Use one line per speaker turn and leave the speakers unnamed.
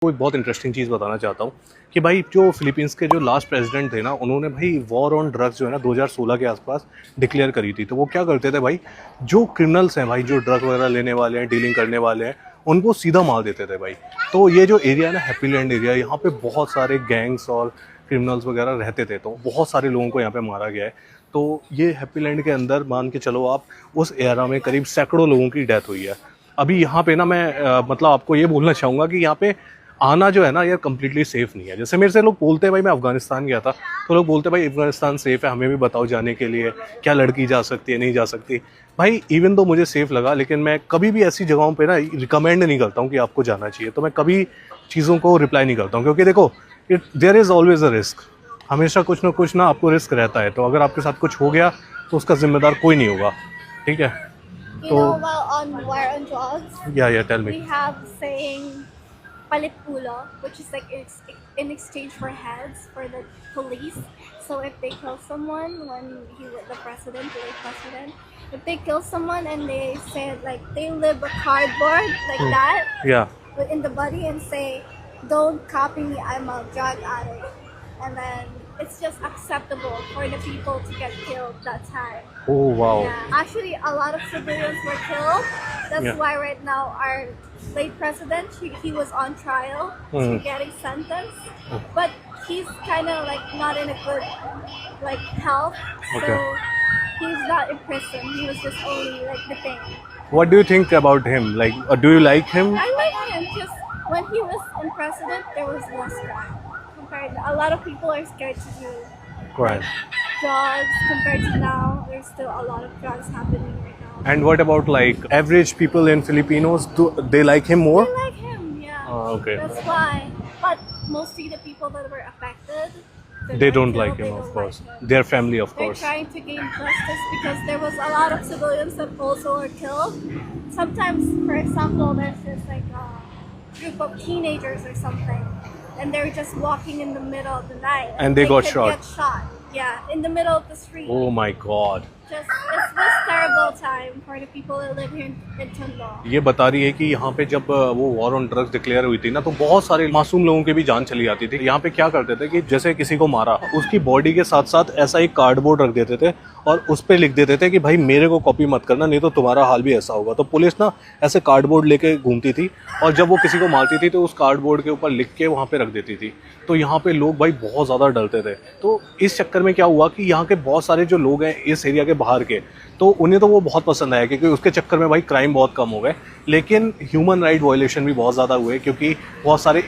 कोई बहुत इंटरेस्टिंग चीज़ बताना चाहता हूँ कि भाई जो फिलीपींस के जो लास्ट प्रेसिडेंट थे ना, उन्होंने भाई वॉर ऑन ड्रग्स जो है ना 2016 के आसपास डिक्लेयर करी थी। तो वो क्या करते थे भाई, जो क्रिमिनल्स हैं भाई, जो ड्रग वगैरह लेने वाले हैं, डीलिंग करने वाले हैं, उनको सीधा मार देते थे भाई। तो ये जो एरिया है ना, हैप्पी लैंड एरिया, यहाँ पे बहुत सारे गैंग्स और क्रिमिनल्स वगैरह रहते थे, तो बहुत सारे लोगों को यहाँ पे मारा गया है। तो ये हैप्पी लैंड के अंदर मान के चलो आप, उस एरा में करीब सैकड़ों लोगों की डेथ हुई है। अभी यहाँ पे ना मैं मतलब आपको ये बोलना चाहूँगा कि यहाँ पे आना जो है ना यार कम्प्लीटली सेफ़ नहीं है। जैसे मेरे से लोग बोलते हैं भाई, मैं अफ़गानिस्तान गया था तो लोग बोलते हैं भाई अफ़गानिस्तान सेफ़ है, हमें भी बताओ जाने के लिए, क्या लड़की जा सकती है, नहीं जा सकती। भाई इवन तो मुझे सेफ़ लगा, लेकिन मैं कभी भी ऐसी जगहों पे ना रिकमेंड नहीं करता हूँ कि आपको जाना चाहिए। तो मैं कभी चीज़ों को रिप्लाई नहीं करता हूँ, क्योंकि देखो there is always a risk. हमेशा कुछ ना आपको रिस्क रहता है। तो अगर आपके साथ कुछ हो गया तो उसका ज़िम्मेदार कोई नहीं होगा, ठीक है?
You know, well, on War on Drugs,
या tell me.
we have saying palit pula, which is like in exchange for heads for the police. So if they kill someone when he was the president, the late president, if they kill someone and they said like they live a cardboard like that,
या
but in the body and say, "Don't copy me, I'm a drug addict," and then it's just acceptable for the people to get killed that time.
Oh wow.
Yeah, actually, a lot of civilians were killed. That's
Yeah.
why right now our late president, he was on trial, getting sentenced, but he's kind of like not in a good like health,
Okay.
so he's not in prison. He was just only like detained.
What do you think about him? Like, do you like him?
I like him just when he was in president, there was less crime. Compared, a lot of people are scared to do
Right.
drugs compared to now. There's still a lot of drugs happening right now.
And what about like average people in Filipinos? Do they like him more?
They like him, yeah.
Okay.
That's why. But mostly the people that were affected,
They
were
don't
killed,
like
they
him, of
don't
course.
like him.
Their family, of
They're
course.
trying to gain justice because there was a lot of civilians that also were killed. Sometimes, for example, there's just like a group of teenagers or something, and they're just walking in the middle of the night,
And they got
could
shot.
Get shot. Yeah, in the middle of the street.
Oh my God.
It's this terrible time for the people that live here in Tondo.
ये बता रही है कि यहाँ पे जब वो war on drugs declare हुई थी ना, तो बहुत सारे मासूम लोगों की भी जान चली जाती थी। यहाँ पे क्या करते थे कि जैसे किसी को मारा, उसकी बॉडी के साथ साथ ऐसा एक कार्डबोर्ड रख देते थे और उस पर लिख देते थे कि भाई मेरे को कॉपी मत करना, नहीं तो तुम्हारा हाल भी ऐसा होगा। तो पुलिस ना ऐसे कार्डबोर्ड लेके घूमती थी, और जब वो किसी को मारती थी तो उस कार्डबोर्ड के ऊपर लिख के वहाँ पे रख देती थी। तो यहाँ पे लोग भाई बहुत ज़्यादा डरते थे। तो इस चक्कर में क्या हुआ कि यहाँ के बहुत सारे जो लोग हैं इस एरिया के बाहर के, तो उन्हें तो वो बहुत पसंद आया, क्योंकि उसके चक्कर में भाई क्राइम बहुत कम हो गए। लेकिन ह्यूमन राइट वायलेशन भी बहुत ज़्यादा हुए, क्योंकि बहुत सारे